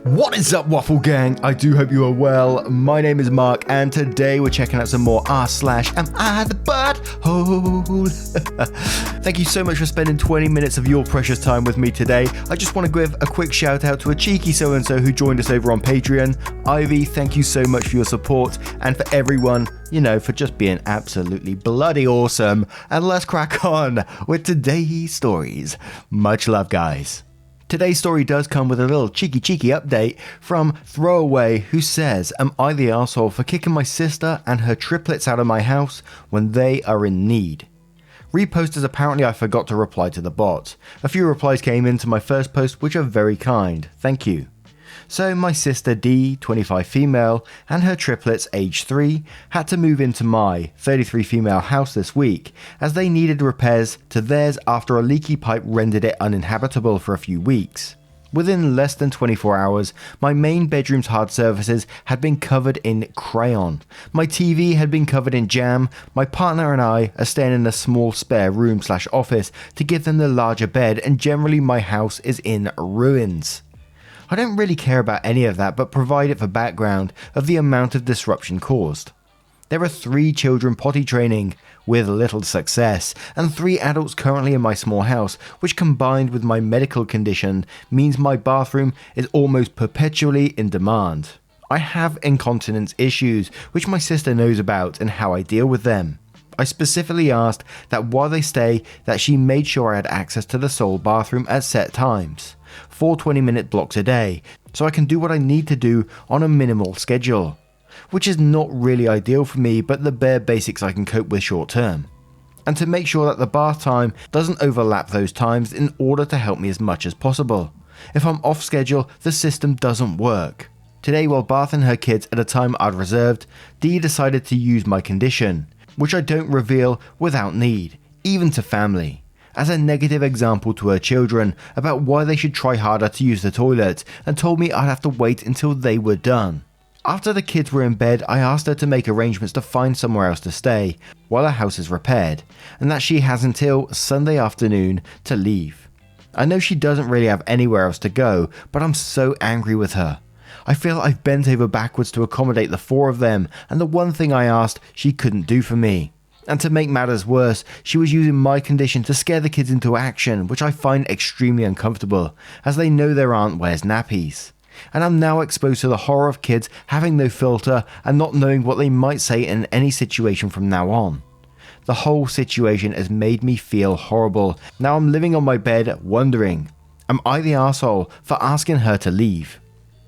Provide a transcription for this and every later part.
What is up, Waffle Gang? I do hope you are well. My name is Mark, and today we're checking out some more r/AmITheButthole. Thank you so much for spending 20 minutes of your precious time with me today. I just want to give a quick shout out to a cheeky so-and-so who joined us over on Patreon. Ivy, thank you so much for your support, and for everyone, for just being absolutely bloody awesome. And let's crack on with today's stories. Much love, guys. Today's story does come with a little cheeky update from Throwaway, who says, "Am I the arsehole for kicking my sister and her triplets out of my house when they are in need?" Repost as apparently I forgot to reply to the bot. A few replies came into my first post, which are very kind. Thank you. So my sister D, 25 female, and her triplets, age 3, had to move into my 33 female house this week, as they needed repairs to theirs after a leaky pipe rendered it uninhabitable for a few weeks. Within less than 24 hours, my main bedroom's hard surfaces had been covered in crayon. My TV had been covered in jam. My partner and I are staying in a small spare room/office to give them the larger bed, and generally my house is in ruins. I don't really care about any of that, but provide it for background of the amount of disruption caused. There are 3 children potty training, with little success, and 3 adults currently in my small house, which combined with my medical condition means my bathroom is almost perpetually in demand. I have incontinence issues, which my sister knows about and how I deal with them. I specifically asked that while they stay, that she made sure I had access to the sole bathroom at set times, 4 20-minute blocks a day, so I can do what I need to do on a minimal schedule, which is not really ideal for me, but the bare basics I can cope with short term, and to make sure that the bath time doesn't overlap those times in order to help me as much as possible. If I'm off schedule, the system doesn't work. Today, while bathing her kids at a time I'd reserved, Dee decided to use my condition, which I don't reveal without need, even to family, as a negative example to her children about why they should try harder to use the toilet, and told me I'd have to wait until they were done. After the kids were in bed, I asked her to make arrangements to find somewhere else to stay while her house is repaired, and that she has until Sunday afternoon to leave. I know she doesn't really have anywhere else to go, but I'm so angry with her. I feel I've bent over backwards to accommodate the 4 of them, and the one thing I asked she couldn't do for me. And to make matters worse, she was using my condition to scare the kids into action, which I find extremely uncomfortable, as they know their aunt wears nappies. And I'm now exposed to the horror of kids having no filter and not knowing what they might say in any situation from now on. The whole situation has made me feel horrible. Now I'm living on my bed wondering, am I the arsehole for asking her to leave?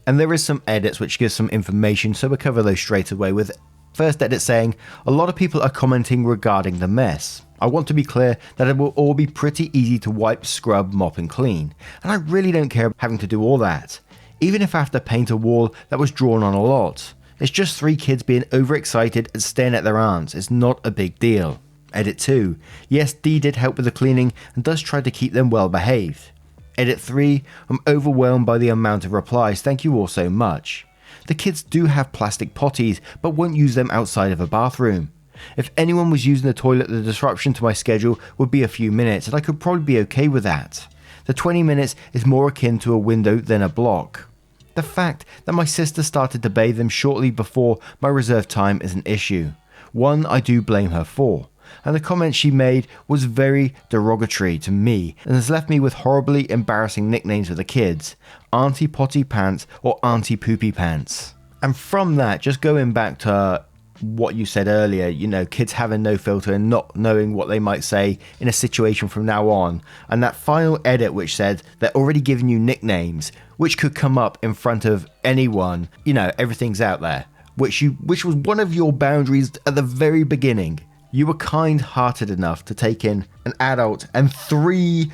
And there is some edits which give some information, so we'll cover those straight away, with first edit saying, a lot of people are commenting regarding the mess. I want to be clear that it will all be pretty easy to wipe, scrub, mop and clean, and I really don't care having to do all that. Even if I have to paint a wall that was drawn on a lot. It's just 3 kids being overexcited and staring at their aunts. It's not a big deal. Edit 2. Yes, Dee did help with the cleaning and does try to keep them well behaved. Edit 3. I'm overwhelmed by the amount of replies. Thank you all so much. The kids do have plastic potties, but won't use them outside of a bathroom. If anyone was using the toilet, the disruption to my schedule would be a few minutes, and I could probably be okay with that. The 20 minutes is more akin to a window than a block. The fact that my sister started to bathe them shortly before my reserved time is an issue. One I do blame her for, and the comment she made was very derogatory to me and has left me with horribly embarrassing nicknames for the kids, Auntie Potty Pants or Auntie Poopy Pants. And from that, just going back to what you said earlier, kids having no filter and not knowing what they might say in a situation from now on, and that final edit which said they're already giving you nicknames which could come up in front of anyone, everything's out there, which was one of your boundaries at the very beginning. You were kind-hearted enough to take in an adult and three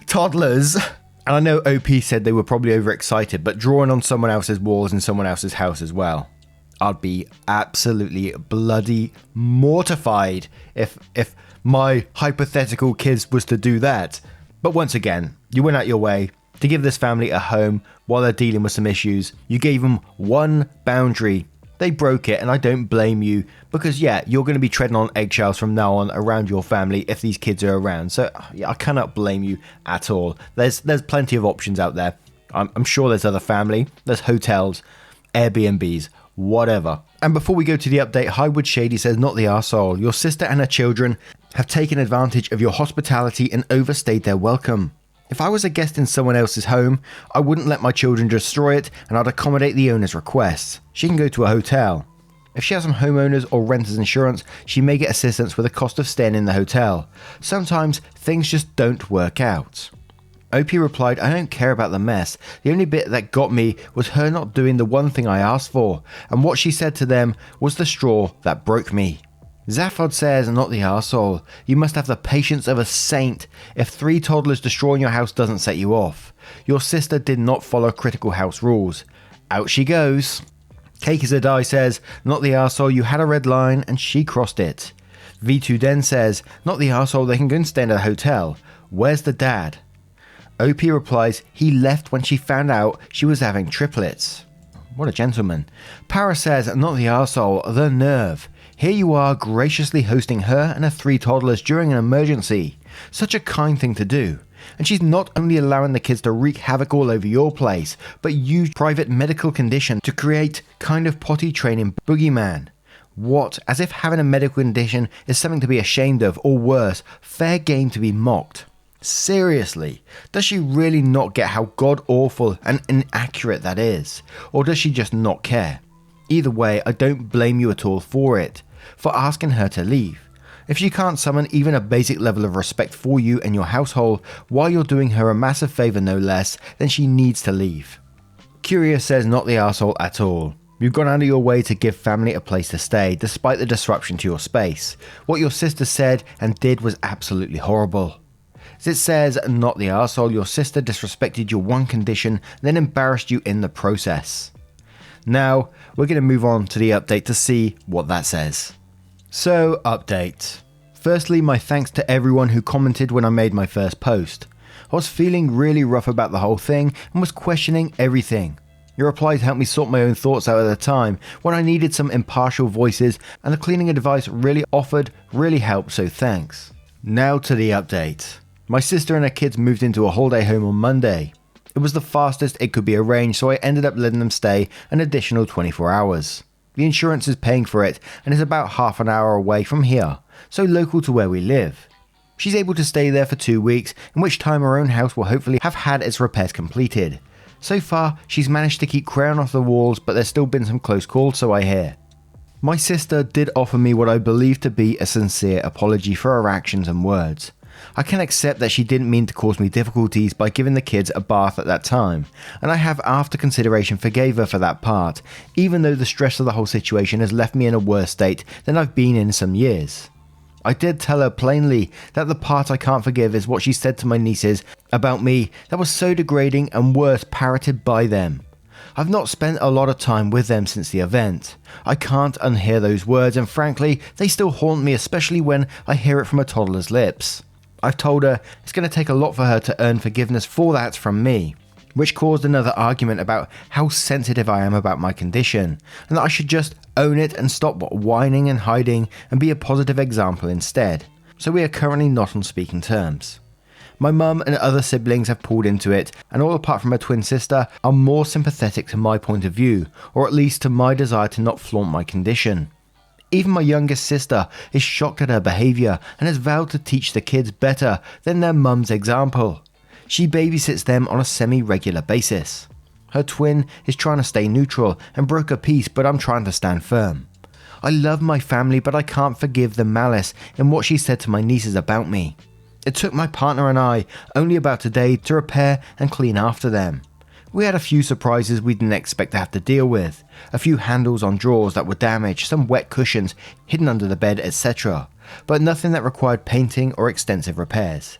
toddlers. And I know OP said they were probably overexcited, but drawing on someone else's walls in someone else's house as well. I'd be absolutely bloody mortified if my hypothetical kids was to do that. But once again, you went out your way to give this family a home while they're dealing with some issues. You gave them one boundary. They broke it, and I don't blame you, because yeah, you're going to be treading on eggshells from now on around your family if these kids are around. So yeah, I cannot blame you at all. There's plenty of options out there. I'm sure there's other family, there's hotels, Airbnbs, whatever. And before we go to the update, Highwood Shady says, not the arsehole. Your sister and her children have taken advantage of your hospitality and overstayed their welcome. If I was a guest in someone else's home, I wouldn't let my children destroy it, and I'd accommodate the owner's requests. She can go to a hotel. If she has some homeowners or renters insurance, she may get assistance with the cost of staying in the hotel. Sometimes things just don't work out. OP replied, I don't care about the mess. The only bit that got me was her not doing the one thing I asked for, and what she said to them was the straw that broke me. Zaphod says, not the arsehole. You must have the patience of a saint if 3 toddlers destroying your house doesn't set you off. Your sister did not follow critical house rules. Out she goes. Cake is a Die says, not the arsehole, you had a red line and she crossed it. V2 Den says, not the arsehole, they can go and stay in a hotel. Where's the dad? OP replies, he left when she found out she was having triplets. What a gentleman. Para says, not the arsehole, the nerve. Here you are graciously hosting her and her 3 toddlers during an emergency. Such a kind thing to do. And she's not only allowing the kids to wreak havoc all over your place, but use private medical condition to create kind of potty training boogeyman. What? As if having a medical condition is something to be ashamed of, or worse, fair game to be mocked. Seriously, does she really not get how god-awful and inaccurate that is? Or does she just not care? Either way, I don't blame you at all for it, for asking her to leave. If she can't summon even a basic level of respect for you and your household, while you're doing her a massive favour no less, then she needs to leave. Curious says, not the arsehole at all. You've gone out of your way to give family a place to stay, despite the disruption to your space. What your sister said and did was absolutely horrible. Zit says, not the arsehole, your sister disrespected your one condition, then embarrassed you in the process. Now, we're going to move on to the update to see what that says. So, update. Firstly, my thanks to everyone who commented when I made my first post. I was feeling really rough about the whole thing and was questioning everything. Your replies helped me sort my own thoughts out at the time when I needed some impartial voices, and the cleaning advice really helped, so thanks. Now to the update. My sister and her kids moved into a holiday home on Monday. It was the fastest it could be arranged, so I ended up letting them stay an additional 24 hours. The insurance is paying for it and is about half an hour away from here, so local to where we live. She's able to stay there for 2 weeks, in which time her own house will hopefully have had its repairs completed. So far, she's managed to keep crayon off the walls, but there's still been some close calls, so I hear. My sister did offer me what I believe to be a sincere apology for her actions and words. I can accept that she didn't mean to cause me difficulties by giving the kids a bath at that time, and I have after consideration forgave her for that part, even though the stress of the whole situation has left me in a worse state than I've been in some years. I did tell her plainly that the part I can't forgive is what she said to my nieces about me that was so degrading and worse parroted by them. I've not spent a lot of time with them since the event. I can't unhear those words, and frankly, they still haunt me, especially when I hear it from a toddler's lips. I've told her it's going to take a lot for her to earn forgiveness for that from me, which caused another argument about how sensitive I am about my condition, and that I should just own it and stop whining and hiding and be a positive example instead. So we are currently not on speaking terms. My mum and other siblings have pulled into it, and all apart from her twin sister are more sympathetic to my point of view, or at least to my desire to not flaunt my condition. Even my youngest sister is shocked at her behaviour and has vowed to teach the kids better than their mum's example. She babysits them on a semi-regular basis. Her twin is trying to stay neutral and broke a piece, but I'm trying to stand firm. I love my family, but I can't forgive the malice in what she said to my nieces about me. It took my partner and I only about a day to repair and clean after them. We had a few surprises we didn't expect to have to deal with. A few handles on drawers that were damaged, some wet cushions hidden under the bed, etc. But nothing that required painting or extensive repairs.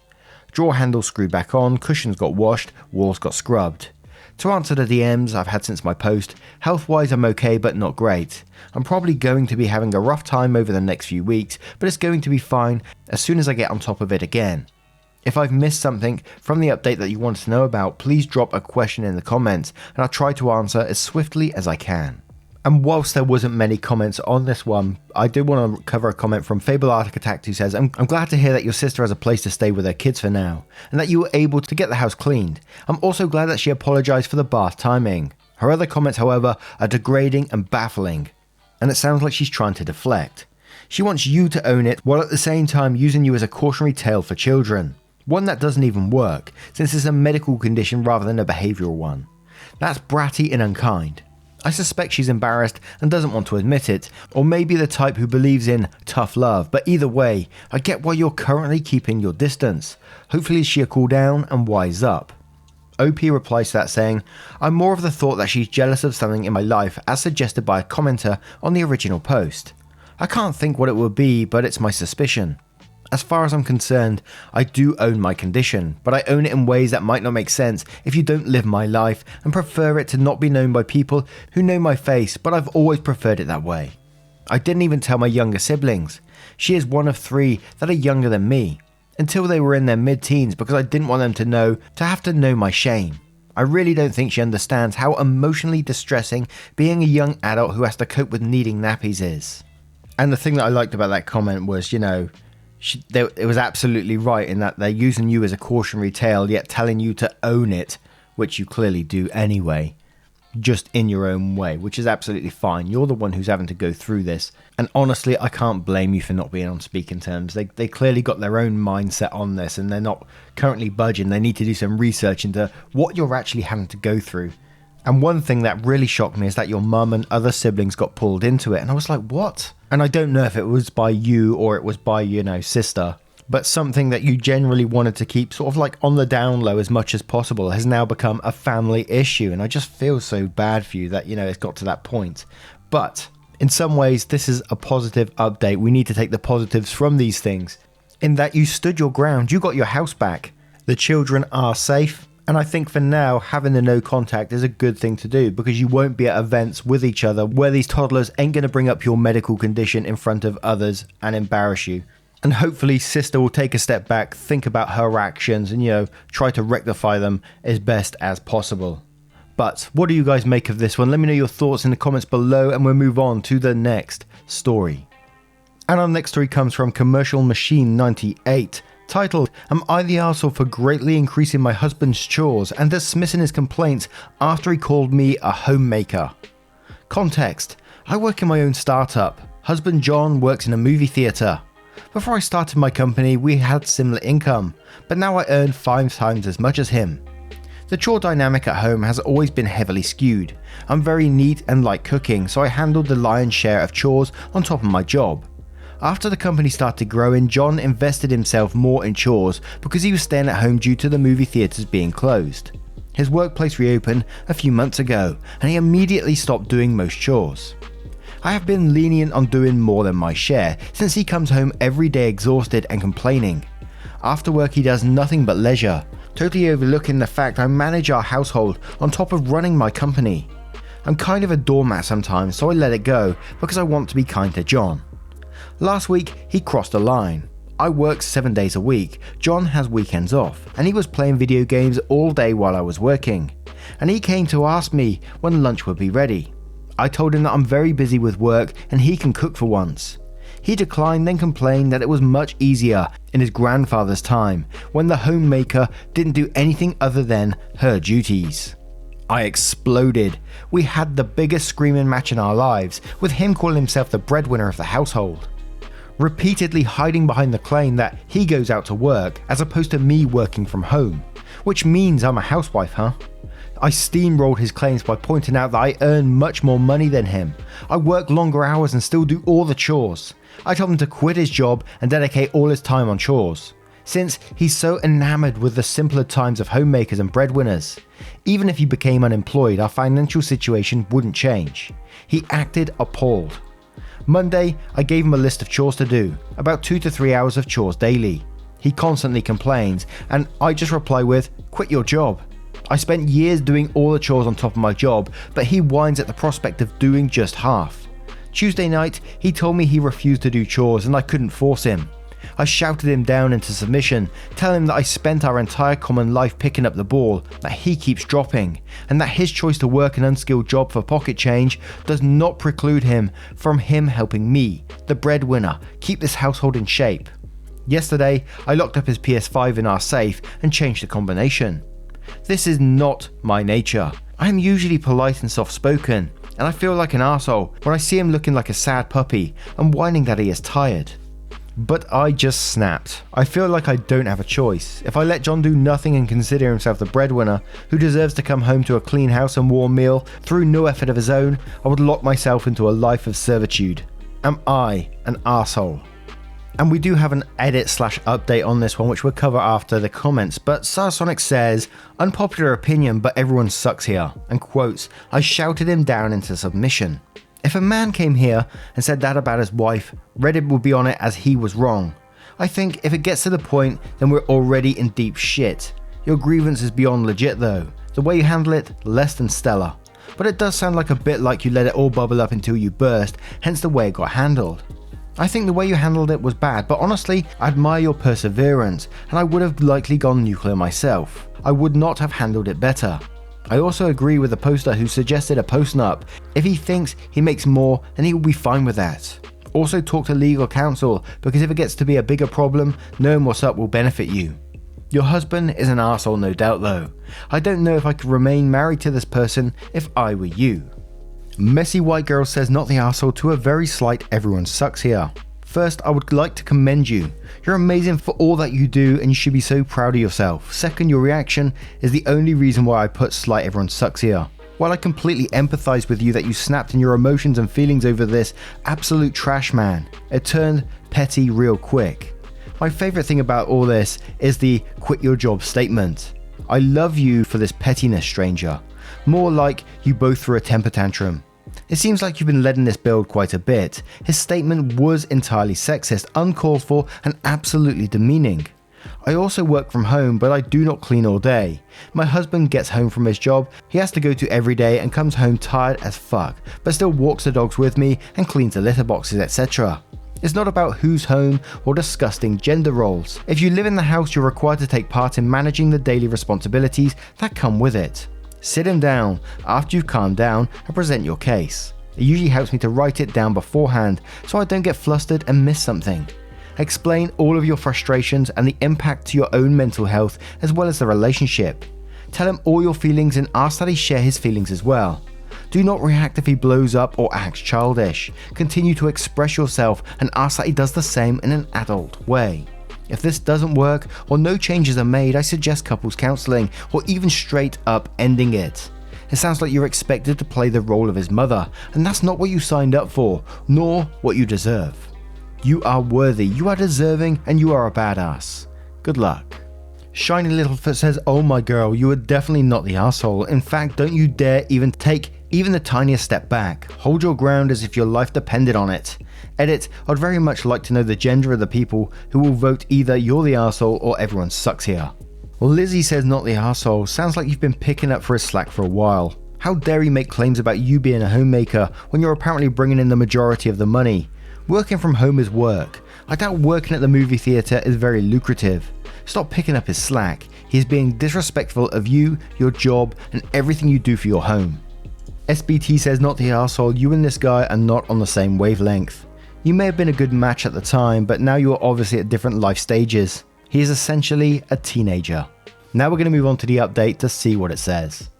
Drawer handles screwed back on, cushions got washed, walls got scrubbed. To answer the DMs I've had since my post, health-wise I'm okay but not great. I'm probably going to be having a rough time over the next few weeks, but it's going to be fine as soon as I get on top of it again. If I've missed something from the update that you want to know about, please drop a question in the comments and I'll try to answer as swiftly as I can. And whilst there wasn't many comments on this one, I do want to cover a comment from Fable Arctic Attack, who says, I'm glad to hear that your sister has a place to stay with her kids for now, and that you were able to get the house cleaned. I'm also glad that she apologised for the bath timing. Her other comments, however, are degrading and baffling, and it sounds like she's trying to deflect. She wants you to own it, while at the same time using you as a cautionary tale for children. One that doesn't even work, since it's a medical condition rather than a behavioural one. That's bratty and unkind. I suspect she's embarrassed and doesn't want to admit it, or maybe the type who believes in tough love, but either way, I get why you're currently keeping your distance. Hopefully she'll cool down and wise up. OP replies to that saying, I'm more of the thought that she's jealous of something in my life as suggested by a commenter on the original post. I can't think what it would be, but it's my suspicion. As far as I'm concerned, I do own my condition, but I own it in ways that might not make sense if you don't live my life and prefer it to not be known by people who know my face, but I've always preferred it that way. I didn't even tell my younger siblings. She is one of 3 that are younger than me, until they were in their mid-teens because I didn't want them to have to know my shame. I really don't think she understands how emotionally distressing being a young adult who has to cope with needing nappies is. And the thing that I liked about that comment was, it was absolutely right in that they're using you as a cautionary tale, yet telling you to own it, which you clearly do anyway, just in your own way, which is absolutely fine. You're the one who's having to go through this. And honestly, I can't blame you for not being on speaking terms. They clearly got their own mindset on this and they're not currently budging. They need to do some research into what you're actually having to go through. And one thing that really shocked me is that your mum and other siblings got pulled into it. And I was like, what? And I don't know if it was by you or it was by, sister, but something that you generally wanted to keep sort of like on the down low as much as possible has now become a family issue. And I just feel so bad for you that, it's got to that point. But in some ways, this is a positive update. We need to take the positives from these things in that you stood your ground. You got your house back. The children are safe. And I think for now, having the no contact is a good thing to do because you won't be at events with each other where these toddlers ain't going to bring up your medical condition in front of others and embarrass you. And hopefully sister will take a step back, think about her actions and, try to rectify them as best as possible. But what do you guys make of this one? Let me know your thoughts in the comments below and we'll move on to the next story. And our next story comes from Commercial Machine 98. Titled, Am I the arsehole for greatly increasing my husband's chores and dismissing his complaints after he called me a homemaker? Context, I work in my own startup. Husband John works in a movie theatre. Before I started my company, we had similar income, but now I earn 5 times as much as him. The chore dynamic at home has always been heavily skewed. I'm very neat and like cooking, so I handled the lion's share of chores on top of my job. After the company started growing, John invested himself more in chores because he was staying at home due to the movie theatres being closed. His workplace reopened a few months ago and he immediately stopped doing most chores. I have been lenient on doing more than my share since he comes home every day exhausted and complaining. After work he does nothing but leisure, totally overlooking the fact I manage our household on top of running my company. I'm kind of a doormat sometimes, so I let it go because I want to be kind to John. Last week, he crossed a line. I work 7 days a week, John has weekends off, and he was playing video games all day while I was working. And he came to ask me when lunch would be ready. I told him that I'm very busy with work and he can cook for once. He declined, then complained that it was much easier in his grandfather's time, when the homemaker didn't do anything other than her duties. I exploded. We had the biggest screaming match in our lives, with him calling himself the breadwinner of the household. Repeatedly hiding behind the claim that he goes out to work as opposed to me working from home, which means I'm a housewife, huh? I steamrolled his claims by pointing out that I earn much more money than him. I work longer hours and still do all the chores. I told him to quit his job and dedicate all his time on chores, since he's so enamored with the simpler times of homemakers and breadwinners. Even if he became unemployed, our financial situation wouldn't change. He acted appalled. Monday, I gave him a list of chores to do, about 2 to 3 hours of chores daily. He constantly complains, and I just reply with, quit your job. I spent years doing all the chores on top of my job, but he whines at the prospect of doing just half. Tuesday night, he told me he refused to do chores and I couldn't force him. I shouted him down into submission, telling him that I spent our entire common life picking up the ball that he keeps dropping, and that his choice to work an unskilled job for pocket change does not preclude him from helping me, the breadwinner, keep this household in shape. Yesterday, I locked up his PS5 in our safe and changed the combination. This is not my nature. I am usually polite and soft-spoken, and I feel like an arsehole when I see him looking like a sad puppy and whining that he is tired. But I just snapped. I feel like I don't have a choice. If I let John do nothing and consider himself the breadwinner who deserves to come home to a clean house and warm meal through no effort of his own, I would lock myself into a life of servitude. Am I an arsehole? And we do have an edit/update on this one, which we'll cover after the comments, but Sarsonic says, unpopular opinion, but everyone sucks here, and quotes, I shouted him down into submission. If a man came here and said that about his wife, Reddit would be on it as he was wrong. I think if it gets to the point, then we're already in deep shit. Your grievance is beyond legit though. The way you handle it, less than stellar. But it does sound like a bit like you let it all bubble up until you burst, hence the way it got handled. I think the way you handled it was bad, but honestly, I admire your perseverance, and I would have likely gone nuclear myself. I would not have handled it better. I also agree with the poster who suggested a post-nup. If he thinks he makes more, then he will be fine with that. Also talk to legal counsel, because if it gets to be a bigger problem, knowing what's up will benefit you. Your husband is an arsehole, no doubt though. I don't know if I could remain married to this person if I were you. Messy White Girl says not the arsehole to a very slight everyone sucks here. First, I would like to commend you. You're amazing for all that you do and you should be so proud of yourself. Second, your reaction is the only reason why I put slight everyone sucks here. While I completely empathize with you that you snapped in your emotions and feelings over this absolute trash man, it turned petty real quick. My favorite thing about all this is the quit your job statement. I love you for this pettiness, stranger. More like you both threw a temper tantrum. It seems like you've been letting this build quite a bit. His statement was entirely sexist, uncalled for, and absolutely demeaning. I also work from home, but I do not clean all day. My husband gets home from his job, he has to go to every day and comes home tired as fuck, but still walks the dogs with me and cleans the litter boxes, etc. It's not about who's home or disgusting gender roles. If you live in the house, you're required to take part in managing the daily responsibilities that come with it. Sit him down after you've calmed down and present your case. It usually helps me to write it down beforehand so I don't get flustered and miss something. Explain all of your frustrations and the impact to your own mental health as well as the relationship. Tell him all your feelings and ask that he share his feelings as well. Do not react if he blows up or acts childish. Continue to express yourself and ask that he does the same in an adult way. If this doesn't work or no changes are made, I suggest couples counseling or even straight up ending it. It sounds like you're expected to play the role of his mother, and that's not what you signed up for, nor what you deserve. You are worthy, you are deserving, and you are a badass. Good luck. Shiny Littlefoot says, oh my girl, you are definitely not the arsehole. In fact, don't you dare even take even the tiniest step back. Hold your ground as if your life depended on it. Edit, I'd very much like to know the gender of the people who will vote either you're the arsehole or everyone sucks here. Well, Lizzie says not the arsehole. Sounds like you've been picking up for his slack for a while. How dare he make claims about you being a homemaker when you're apparently bringing in the majority of the money? Working from home is work. I doubt working at the movie theatre is very lucrative. Stop picking up his slack. He's being disrespectful of you, your job, and everything you do for your home. SBT says not the arsehole, you and this guy are not on the same wavelength. You may have been a good match at the time, but now you are obviously at different life stages. He is essentially a teenager. Now we're going to move on to the update to see what it says.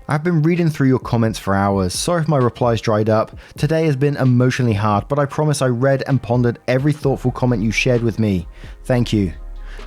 I've been reading through your comments for hours. Sorry if my replies dried up. Today has been emotionally hard, but I promise I read and pondered every thoughtful comment you shared with me. Thank you.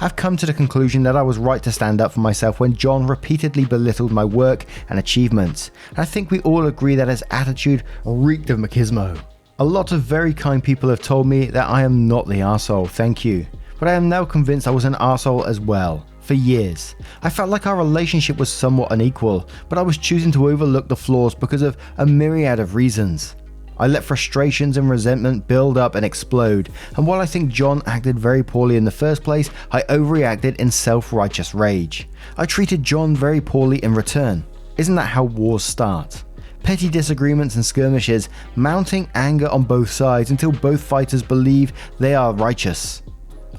I've come to the conclusion that I was right to stand up for myself when John repeatedly belittled my work and achievements. And I think we all agree that his attitude reeked of machismo. A lot of very kind people have told me that I am not the arsehole, thank you. But I am now convinced I was an arsehole as well. For years. I felt like our relationship was somewhat unequal, but I was choosing to overlook the flaws because of a myriad of reasons. I let frustrations and resentment build up and explode, and while I think John acted very poorly in the first place, I overreacted in self-righteous rage. I treated John very poorly in return. Isn't that how wars start? Petty disagreements and skirmishes, mounting anger on both sides until both fighters believe they are righteous.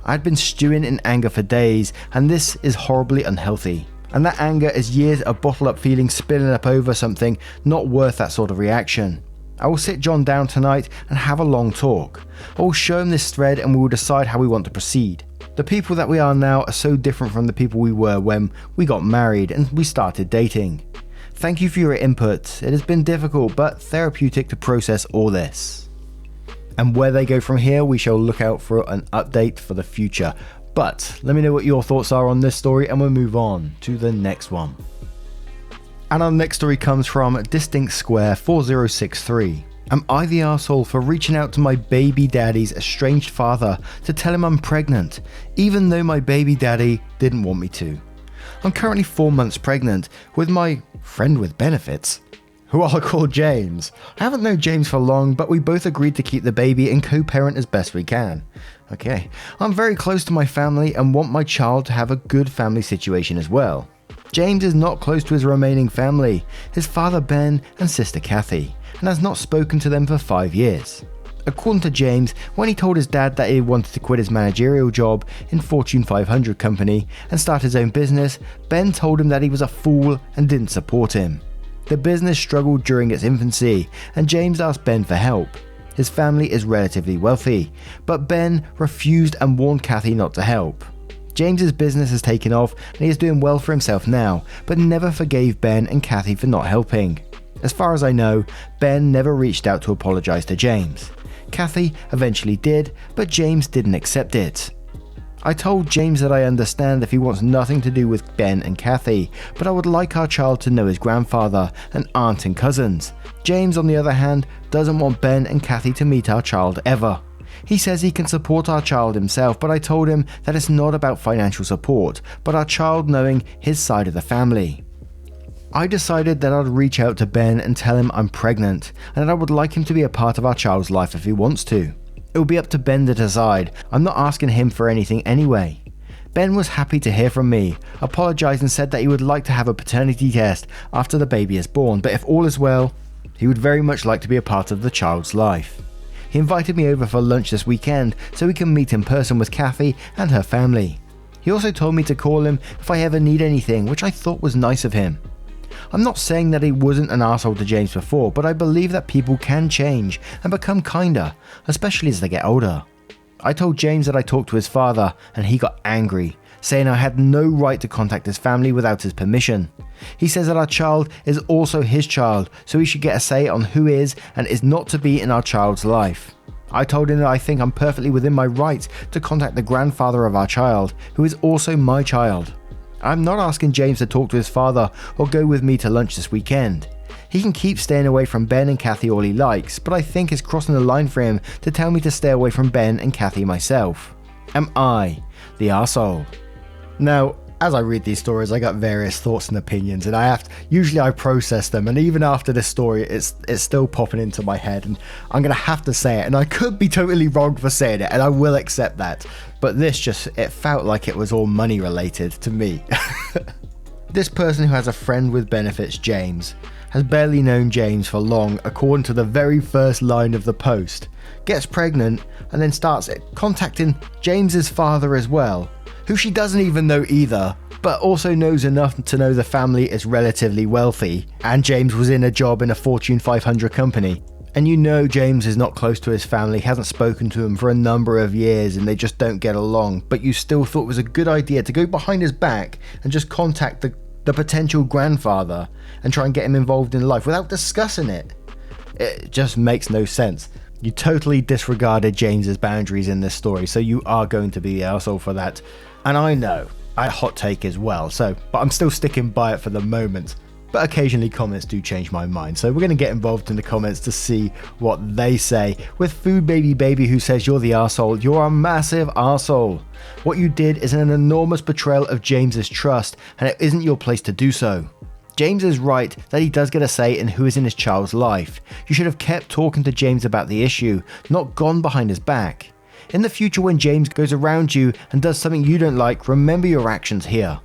I'd been stewing in anger for days, and this is horribly unhealthy. And that anger is years of bottled up feelings spilling up over something not worth that sort of reaction. I will sit John down tonight and have a long talk. I will show him this thread and we will decide how we want to proceed. The people that we are now are so different from the people we were when we got married and we started dating. Thank you for your input. It has been difficult but therapeutic to process all this. And where they go from here, we shall look out for an update for the future. But let me know what your thoughts are on this story and we'll move on to the next one. And our next story comes from Distinct Square 4063. Am I the arsehole for reaching out to my baby daddy's estranged father to tell him I'm pregnant, even though my baby daddy didn't want me to? I'm currently 4 months pregnant with my friend with benefits, who I'll call James. I haven't known James for long, but we both agreed to keep the baby and co-parent as best we can. Okay, I'm very close to my family and want my child to have a good family situation as well. James is not close to his remaining family, his father Ben and sister Kathy, and has not spoken to them for 5 years. According to James, when he told his dad that he wanted to quit his managerial job in Fortune 500 company and start his own business, Ben told him that he was a fool and didn't support him. The business struggled during its infancy, and James asked Ben for help. His family is relatively wealthy, but Ben refused and warned Kathy not to help. James's business has taken off and he is doing well for himself now, but never forgave Ben and Kathy for not helping. As far as I know, Ben never reached out to apologize to James. Kathy eventually did, but James didn't accept it. I told James that I understand if he wants nothing to do with Ben and Kathy, but I would like our child to know his grandfather and aunt and cousins. James, on the other hand, doesn't want Ben and Kathy to meet our child ever. He says he can support our child himself, but I told him that it's not about financial support, but our child knowing his side of the family. I decided that I'd reach out to Ben and tell him I'm pregnant, and that I would like him to be a part of our child's life if he wants to. It will be up to Ben to decide. I'm not asking him for anything anyway. Ben was happy to hear from me, apologized and said that he would like to have a paternity test after the baby is born, but if all is well, he would very much like to be a part of the child's life. He invited me over for lunch this weekend so we can meet in person with Kathy and her family. He also told me to call him if I ever need anything, which I thought was nice of him. I'm not saying that he wasn't an asshole to James before, but I believe that people can change and become kinder, especially as they get older. I told James that I talked to his father and he got angry, saying I had no right to contact his family without his permission. He says that our child is also his child, so he should get a say on who is and is not to be in our child's life. I told him that I think I'm perfectly within my rights to contact the grandfather of our child, who is also my child. I'm not asking James to talk to his father or go with me to lunch this weekend. He can keep staying away from Ben and Kathy all he likes, but I think it's crossing the line for him to tell me to stay away from Ben and Kathy myself. Am I the arsehole? Now, as I read these stories, I got various thoughts and opinions, and usually I process them, and even after this story, it's still popping into my head, and I'm gonna have to say it, and I could be totally wrong for saying it, and I will accept that. But it felt like it was all money related to me. This person who has a friend with benefits, James, has barely known James for long, according to the very first line of the post, gets pregnant, and then starts contacting James's father as well, who she doesn't even know either, but also knows enough to know the family is relatively wealthy, and James was in a job in a Fortune 500 company. And you know James is not close to his family, hasn't spoken to him for a number of years, and they just don't get along, but you still thought it was a good idea to go behind his back and just contact the potential grandfather and try and get him involved in life without discussing it. It just makes no sense. You totally disregarded James's boundaries in this story, so you are going to be the arsehole for that. And I know, I had a hot take as well, but I'm still sticking by it for the moment. But occasionally comments do change my mind, so we're going to get involved in the comments to see what they say. With Food Baby who says, you're the arsehole, you're a massive arsehole. What you did is an enormous betrayal of James's trust, and it isn't your place to do so. James is right that he does get a say in who is in his child's life. You should have kept talking to James about the issue, not gone behind his back. In the future, when James goes around you and does something you don't like, remember your actions here.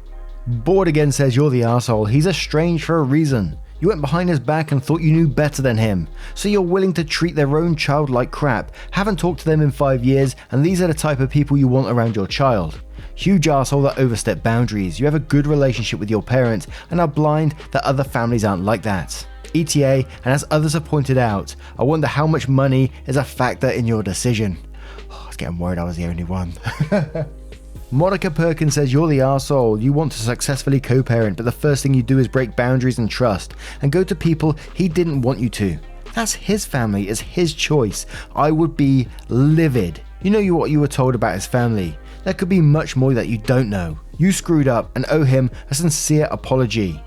Bored Again says, you're the arsehole. He's estranged for a reason. You went behind his back and thought you knew better than him. So you're willing to treat their own child like crap, haven't talked to them in 5 years, and these are the type of people you want around your child. Huge arsehole that overstep boundaries. You have a good relationship with your parents and are blind that other families aren't like that. ETA, and as others have pointed out, I wonder how much money is a factor in your decision. Oh, I was getting worried I was the only one. Monica Perkins says, you're the arsehole. You want to successfully co-parent, but the first thing you do is break boundaries and trust and go to people he didn't want you to. That's his family, it's his choice. I would be livid. You know what you were told about his family. There could be much more that you don't know. You screwed up and owe him a sincere apology.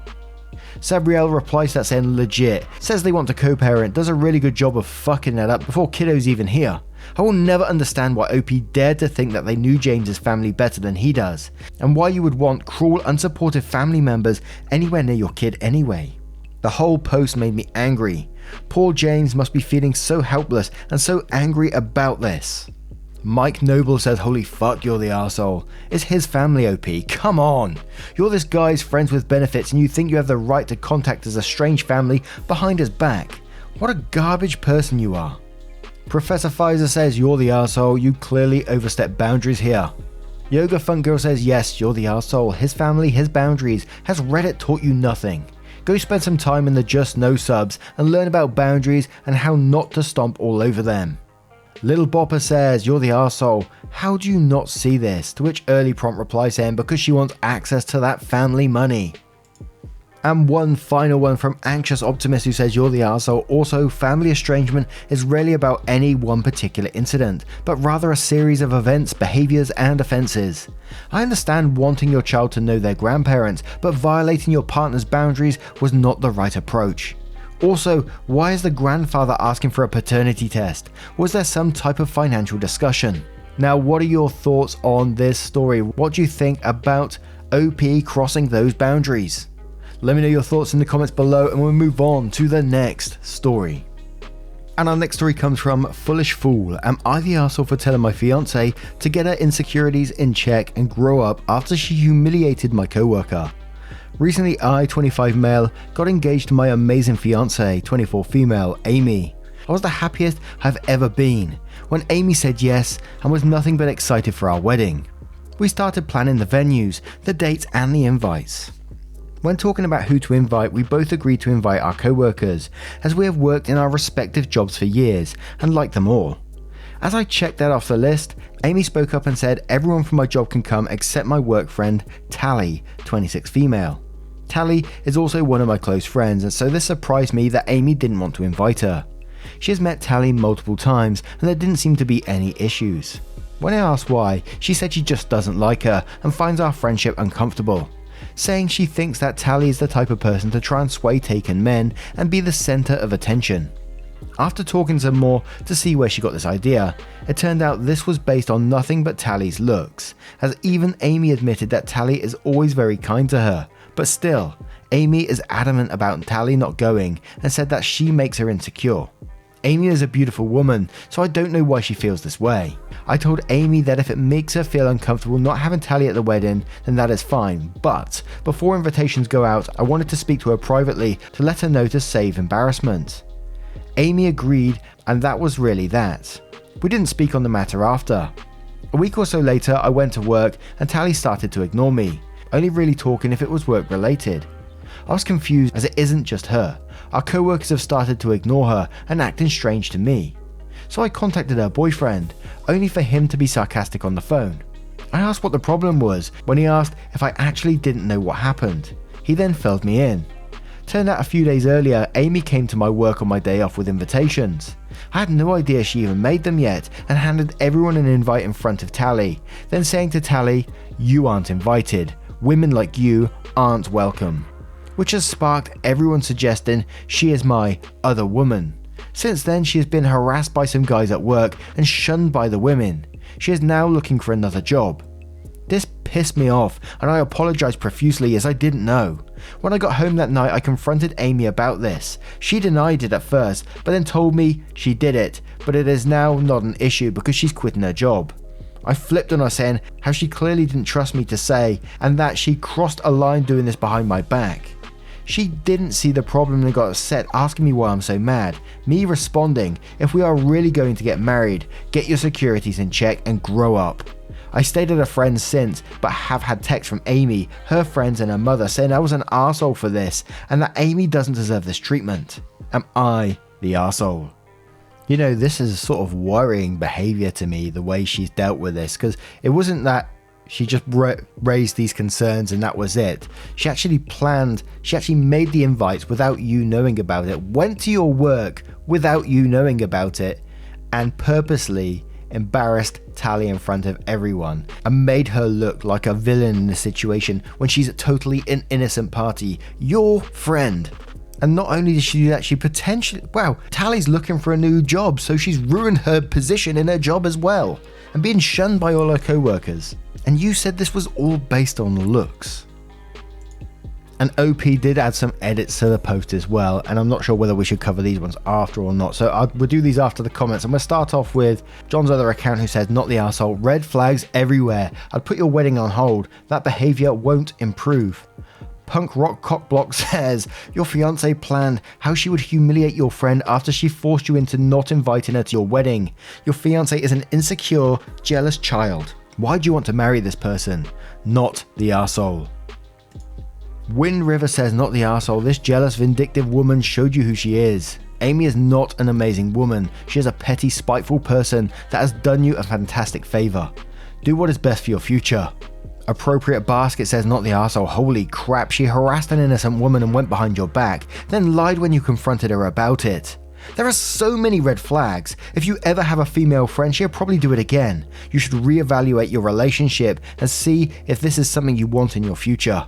Sabrielle replies to that saying legit, says they want to co-parent, does a really good job of fucking that up before kiddo's even here. I will never understand why OP dared to think that they knew James's family better than he does, and why you would want cruel, unsupportive family members anywhere near your kid anyway. The whole post made me angry. Poor James must be feeling so helpless and so angry about this. Mike Noble says, holy fuck, you're the arsehole. It's his family, OP. Come on. You're this guy's friends with benefits and you think you have the right to contact his estranged family behind his back. What a garbage person you are. Professor Pfizer says, you're the arsehole. You clearly overstep boundaries here. Yoga Funk Girl says, yes, you're the arsehole. His family, his boundaries. Has Reddit taught you nothing? Go spend some time in the Just No subs and learn about boundaries and how not to stomp all over them. Little Bopper says, you're the arsehole. How do you not see this? To which Early Prompt replies saying, because she wants access to that family money. And one final one from Anxious Optimist who says, you're the arsehole. Also, family estrangement is rarely about any one particular incident, but rather a series of events, behaviors, and offenses. I understand wanting your child to know their grandparents, but violating your partner's boundaries was not the right approach. Also, why is the grandfather asking for a paternity test? Was there some type of financial discussion? Now, what are your thoughts on this story? What do you think about OP crossing those boundaries? Let me know your thoughts in the comments below and we'll move on to the next story. And our next story comes from Foolish Fool. Am I the arsehole for telling my fiance to get her insecurities in check and grow up after she humiliated my coworker? Recently, I, 25 male, got engaged to my amazing fiance, 24 female, Amy. I was the happiest I've ever been when Amy said yes and was nothing but excited for our wedding. We started planning the venues, the dates and the invites. When talking about who to invite, we both agreed to invite our co-workers, as we have worked in our respective jobs for years and like them all. As I checked that off the list, Amy spoke up and said everyone from my job can come except my work friend, Tally, 26 female. Tally is also one of my close friends, and so this surprised me that Amy didn't want to invite her. She has met Tally multiple times and there didn't seem to be any issues. When I asked why, she said she just doesn't like her and finds our friendship uncomfortable, saying she thinks that Tally is the type of person to try and sway taken men and be the center of attention. After talking some more to see where she got this idea, it turned out this was based on nothing but Tally's looks, as even Amy admitted that Tally is always very kind to her. But still, Amy is adamant about Tally not going and said that she makes her insecure. Amy is a beautiful woman, so I don't know why she feels this way. I told Amy that if it makes her feel uncomfortable not having Tally at the wedding, then that is fine, but before invitations go out, I wanted to speak to her privately to let her know to save embarrassment. Amy agreed, and that was really that. We didn't speak on the matter after. A week or so later, I went to work and Tally started to ignore me, only really talking if it was work related. I was confused as it isn't just her. Our co-workers have started to ignore her and acting strange to me. So I contacted her boyfriend, only for him to be sarcastic on the phone. I asked what the problem was when he asked if I actually didn't know what happened. He then filled me in. Turned out a few days earlier, Amy came to my work on my day off with invitations. I had no idea she even made them yet and handed everyone an invite in front of Tally, then saying to Tally, "You aren't invited. Women like you aren't welcome," which has sparked everyone suggesting she is my other woman. Since then, she has been harassed by some guys at work and shunned by the women. She is now looking for another job. This pissed me off and I apologized profusely as I didn't know. When I got home that night, I confronted Amy about this. She denied it at first, but then told me she did it, but it is now not an issue because she's quitting her job. I flipped on her saying how she clearly didn't trust me to say, and that she crossed a line doing this behind my back. She didn't see the problem and got upset, asking me why I'm so mad. Me responding, if we are really going to get married, get your securities in check and grow up. I stayed at a friend's since, but have had texts from Amy, her friends and her mother saying I was an arsehole for this and that Amy doesn't deserve this treatment. Am I the arsehole? You know, this is sort of worrying behavior to me, the way she's dealt with this, because it wasn't that she just raised these concerns and that was it. She actually made the invites without you knowing about it, went to your work without you knowing about it, and purposely embarrassed Tally in front of everyone and made her look like a villain in the situation when she's totally an innocent party, your friend. And not only did she do that, she potentially, Tally's looking for a new job, so she's ruined her position in her job as well and being shunned by all her co-workers. And you said this was all based on looks. And OP did add some edits to the post as well, and I'm not sure whether we should cover these ones after or not, so we'll do these after the comments. I'm going to start off with John's other account who says, not the arsehole, red flags everywhere. I'd put your wedding on hold. That behaviour won't improve. Punk Rock Cockblock says, your fiance planned how she would humiliate your friend after she forced you into not inviting her to your wedding. Your fiance is an insecure, jealous child. Why do you want to marry this person? Not the arsehole. Wind River says, not the arsehole, this jealous, vindictive woman showed you who she is. Amy is not an amazing woman. She is a petty, spiteful person that has done you a fantastic favour. Do what is best for your future. Appropriate Basket says, not the arsehole, holy crap, she harassed an innocent woman and went behind your back, then lied when you confronted her about it. There are so many red flags. If you ever have a female friend, she'll probably do it again. You should reevaluate your relationship and see if this is something you want in your future.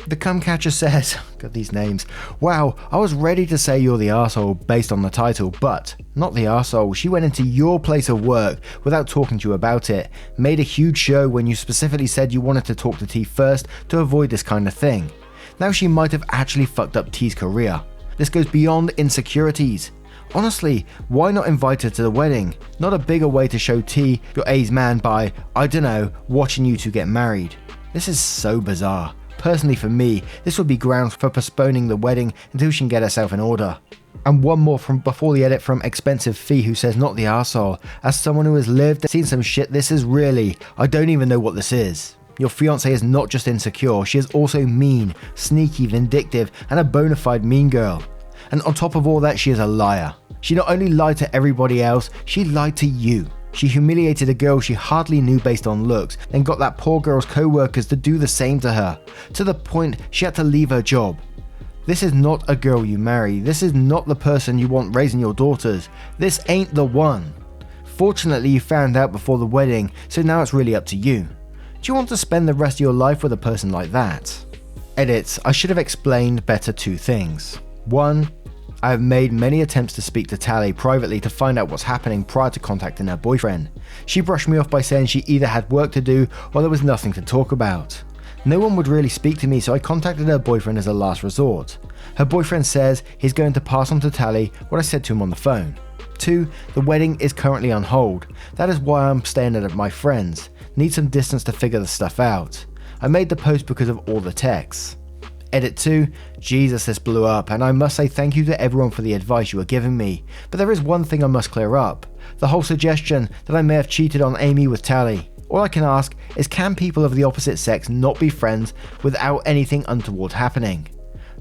The Cumcatcher says, got these names, wow, I was ready to say you're the arsehole based on the title, but not the arsehole. She went into your place of work without talking to you about it, made a huge show when you specifically said you wanted to talk to T first to avoid this kind of thing. Now she might have actually fucked up T's career. This goes beyond insecurities. Honestly, why not invite her to the wedding? Not a bigger way to show T you're A's man by, I don't know, watching you two get married. This is so bizarre. Personally for me, this would be grounds for postponing the wedding until she can get herself in order. And one more from before the edit from Expensive Fee who says, not the arsehole. As someone who has lived and seen some shit, this is really, I don't even know what this is. Your fiancée is not just insecure, she is also mean, sneaky, vindictive, and a bona fide mean girl. And on top of all that, she is a liar. She not only lied to everybody else, she lied to you. She humiliated a girl she hardly knew based on looks, then got that poor girl's co-workers to do the same to her, to the point she had to leave her job. This is not a girl you marry, this is not the person you want raising your daughters, this ain't the one. Fortunately you found out before the wedding, so now it's really up to you. Do you want to spend the rest of your life with a person like that? Edits, I should have explained better two things. One, I have made many attempts to speak to Tally privately to find out what's happening prior to contacting her boyfriend. She brushed me off by saying she either had work to do or there was nothing to talk about. No one would really speak to me, so I contacted her boyfriend as a last resort. Her boyfriend says he's going to pass on to Tally what I said to him on the phone. 2. The wedding is currently on hold. That is why I'm staying at my friend's. Need some distance to figure the stuff out. I made the post because of all the texts. Edit 2, Jesus, this blew up, and I must say thank you to everyone for the advice you were giving me, but there is one thing I must clear up. The whole suggestion that I may have cheated on Amy with Tally. All I can ask is, can people of the opposite sex not be friends without anything untoward happening?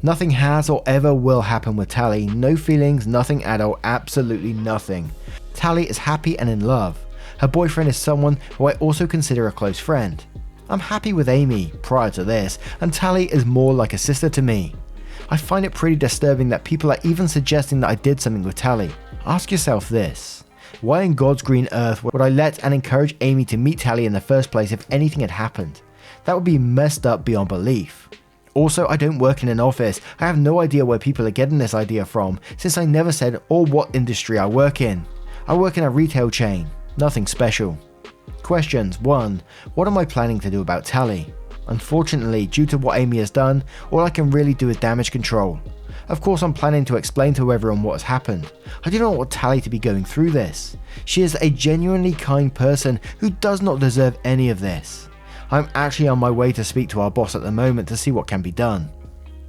Nothing has or ever will happen with Tally, no feelings, nothing at all, absolutely nothing. Tally is happy and in love. Her boyfriend is someone who I also consider a close friend. I'm happy with Amy prior to this, and Tally is more like a sister to me. I find it pretty disturbing that people are even suggesting that I did something with Tally. Ask yourself this. Why in God's green earth would I let and encourage Amy to meet Tally in the first place if anything had happened? That would be messed up beyond belief. Also, I don't work in an office. I have no idea where people are getting this idea from, since I never said or what industry I work in. I work in a retail chain. Nothing special. Questions. 1. What am I planning to do about Tally? Unfortunately, due to what Amy has done, all I can really do is damage control. Of course, I'm planning to explain to everyone what has happened. I do not want Tally to be going through this. She is a genuinely kind person who does not deserve any of this. I'm actually on my way to speak to our boss at the moment to see what can be done.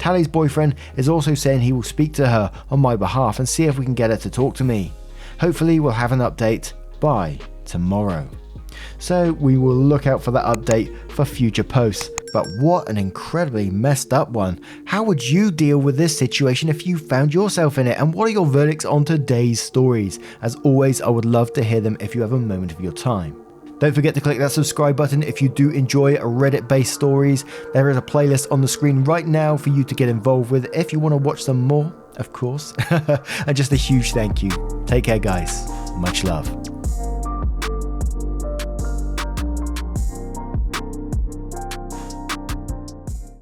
Tally's boyfriend is also saying he will speak to her on my behalf and see if we can get her to talk to me. Hopefully we'll have an update by tomorrow. So we will look out for that update for future posts. But what an incredibly messed up one. How would you deal with this situation if you found yourself in it? And what are your verdicts on today's stories? As always, I would love to hear them if you have a moment of your time. Don't forget to click that subscribe button if you do enjoy Reddit-based stories. There is a playlist on the screen right now for you to get involved with if you want to watch some more, of course. And just a huge thank you. Take care, guys. Much love.